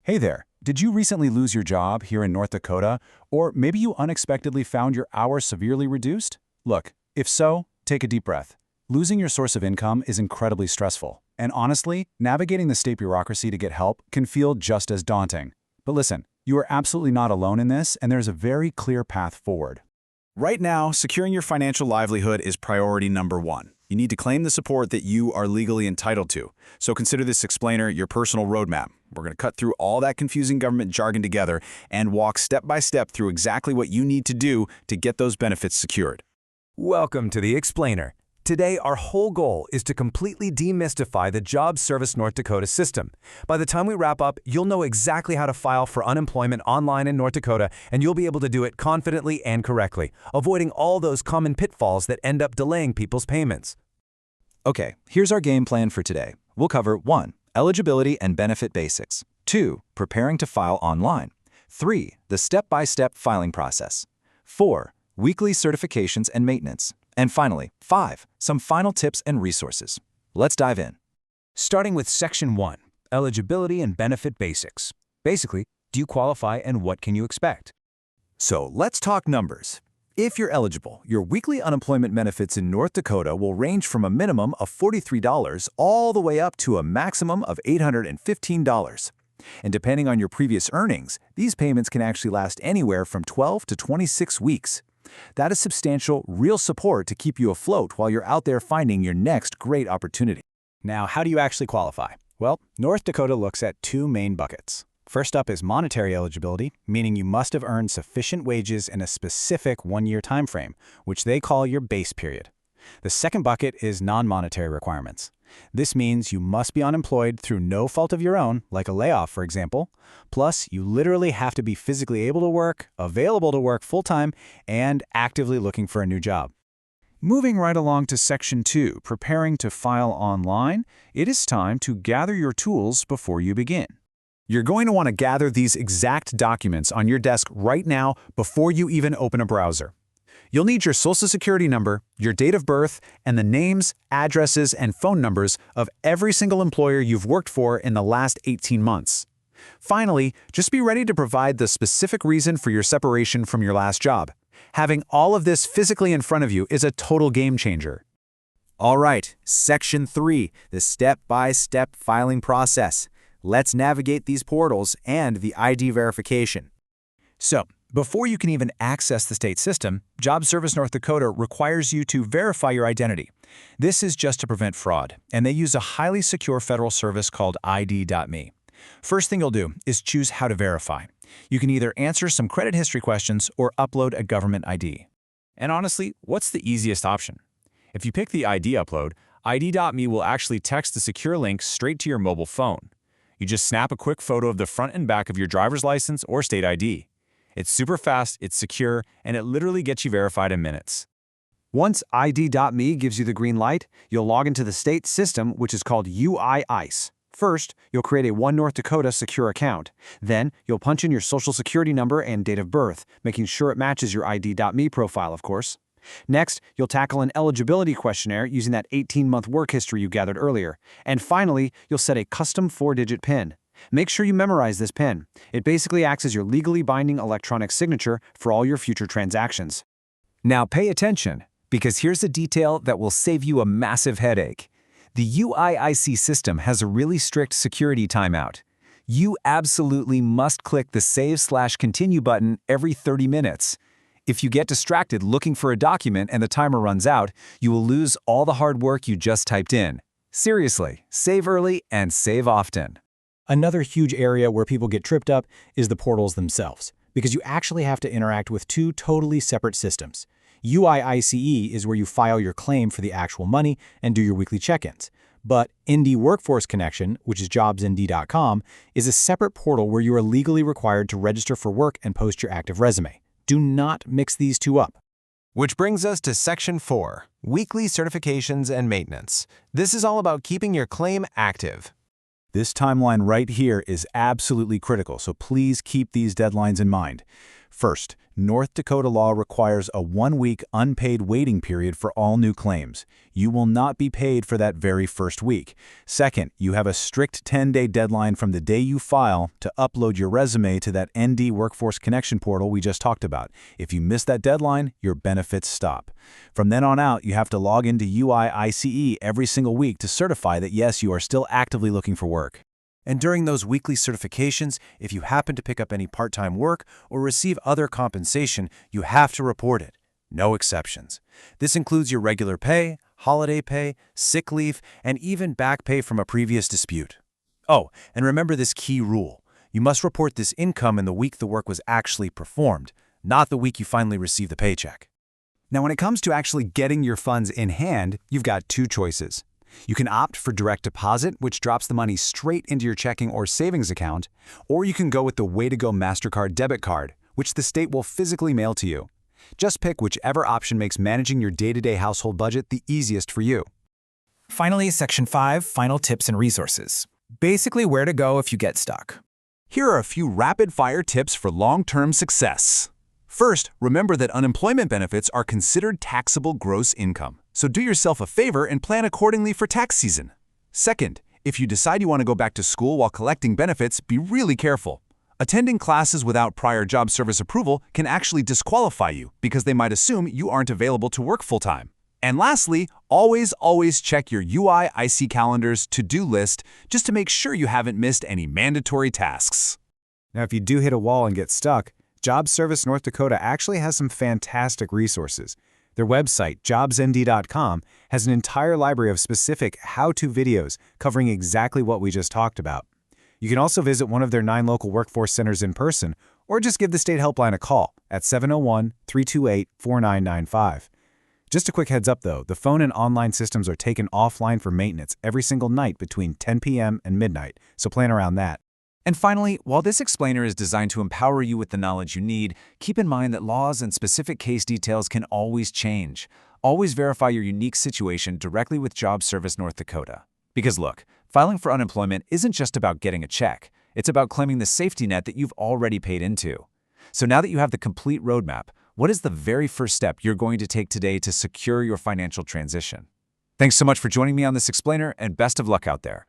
Hey there, did you recently lose your job here in North Dakota? Or maybe you unexpectedly found your hours severely reduced? Look, if so, take a deep breath. Losing your source of income is incredibly stressful. And honestly, navigating the state bureaucracy to get help can feel just as daunting. But listen, you are absolutely not alone in this, and there's a very clear path forward. Right now, securing your financial livelihood is priority number one. You need to claim the support that you are legally entitled to. So consider this explainer your personal roadmap. We're going to cut through all that confusing government jargon together and walk step by step through exactly what you need to do to get those benefits secured. Welcome to the Explainer. Today, our whole goal is to completely demystify the Job Service North Dakota system. By the time we wrap up, you'll know exactly how to file for unemployment online in North Dakota, and you'll be able to do it confidently and correctly, avoiding all those common pitfalls that end up delaying people's payments. Okay, here's our game plan for today. We'll cover 1. Eligibility and benefit basics. 2. Preparing to file online. 3. The step-by-step filing process. 4. Weekly certifications and maintenance. And finally, 5. Some final tips and resources. Let's dive in. Starting with Section 1, Eligibility and Benefit Basics. Basically, do you qualify and what can you expect? So let's talk numbers. If you're eligible, your weekly unemployment benefits in North Dakota will range from a minimum of $43 all the way up to a maximum of $815. And depending on your previous earnings, these payments can actually last anywhere from 12 to 26 weeks. That is substantial, real support to keep you afloat while you're out there finding your next great opportunity. Now, how do you actually qualify? Well, North Dakota looks at two main buckets. First up is monetary eligibility, meaning you must have earned sufficient wages in a specific one-year time frame, which they call your base period. The second bucket is non-monetary requirements. This means you must be unemployed through no fault of your own, like a layoff, for example. Plus, you literally have to be physically able to work, available to work full-time, and actively looking for a new job. Moving right along to Section 2, preparing to file online, it is time to gather your tools before you begin. You're going to want to gather these exact documents on your desk right now before you even open a browser. You'll need your Social Security number, your date of birth, and the names, addresses, and phone numbers of every single employer you've worked for in the last 18 months. Finally, just be ready to provide the specific reason for your separation from your last job. Having all of this physically in front of you is a total game changer. All right, Section 3, the step-by-step filing process. Let's navigate these portals and the ID verification. So, before you can even access the state system, Job Service North Dakota requires you to verify your identity. This is just to prevent fraud, and they use a highly secure federal service called ID.me. First thing you'll do is choose how to verify. You can either answer some credit history questions or upload a government ID. And honestly, what's the easiest option? If you pick the ID upload, ID.me will actually text the secure link straight to your mobile phone. You just snap a quick photo of the front and back of your driver's license or state ID. It's super fast, it's secure, and it literally gets you verified in minutes. Once ID.me gives you the green light, you'll log into the state system, which is called UIICE. First, you'll create a One North Dakota secure account. Then, you'll punch in your Social Security number and date of birth, making sure it matches your ID.me profile, of course. Next, you'll tackle an eligibility questionnaire using that 18-month work history you gathered earlier. And finally, you'll set a custom 4-digit PIN. Make sure you memorize this PIN. It basically acts as your legally binding electronic signature for all your future transactions. Now pay attention, because here's a detail that will save you a massive headache. The UIIC system has a really strict security timeout. You absolutely must click the Save/Continue button every 30 minutes. If you get distracted looking for a document and the timer runs out, you will lose all the hard work you just typed in. Seriously, save early and save often. Another huge area where people get tripped up is the portals themselves, because you actually have to interact with two totally separate systems. UIICE is where you file your claim for the actual money and do your weekly check-ins. But Indy Workforce Connection, which is jobsnd.com, is a separate portal where you are legally required to register for work and post your active resume. Do not mix these two up. Which brings us to Section 4, Weekly Certifications and Maintenance. This is all about keeping your claim active. This timeline right here is absolutely critical, so please keep these deadlines in mind. First, North Dakota law requires a 1-week unpaid waiting period for all new claims. You will not be paid for that very first week. Second, you have a strict 10-day deadline from the day you file to upload your resume to that ND Workforce Connection portal we just talked about. If you miss that deadline, your benefits stop. From then on out, you have to log into UIICE every single week to certify that yes, you are still actively looking for work. And during those weekly certifications, if you happen to pick up any part-time work or receive other compensation, you have to report it. No exceptions. This includes your regular pay, holiday pay, sick leave, and even back pay from a previous dispute. Oh, and remember this key rule. You must report this income in the week the work was actually performed, not the week you finally receive the paycheck. Now, when it comes to actually getting your funds in hand, you've got two choices. You can opt for direct deposit, which drops the money straight into your checking or savings account, or you can go with the Way2Go MasterCard debit card, which the state will physically mail to you. Just pick whichever option makes managing your day-to-day household budget the easiest for you. Finally, Section 5, Final Tips and Resources. Basically where to go if you get stuck. Here are a few rapid-fire tips for long-term success. First, remember that unemployment benefits are considered taxable gross income, so do yourself a favor and plan accordingly for tax season. Second, if you decide you want to go back to school while collecting benefits, be really careful. Attending classes without prior job service approval can actually disqualify you because they might assume you aren't available to work full-time. And lastly, always check your UIIC calendar's to-do list just to make sure you haven't missed any mandatory tasks. Now, if you do hit a wall and get stuck, Job Service North Dakota actually has some fantastic resources. Their website, jobsnd.com, has an entire library of specific how-to videos covering exactly what we just talked about. You can also visit one of their 9 local workforce centers in person, or just give the state helpline a call at 701-328-4995. Just a quick heads up though, the phone and online systems are taken offline for maintenance every single night between 10 p.m. and midnight, so plan around that. And finally, while this explainer is designed to empower you with the knowledge you need, keep in mind that laws and specific case details can always change. Always verify your unique situation directly with Job Service North Dakota. Because look, filing for unemployment isn't just about getting a check. It's about claiming the safety net that you've already paid into. So now that you have the complete roadmap, what is the very first step you're going to take today to secure your financial transition? Thanks so much for joining me on this explainer, and best of luck out there.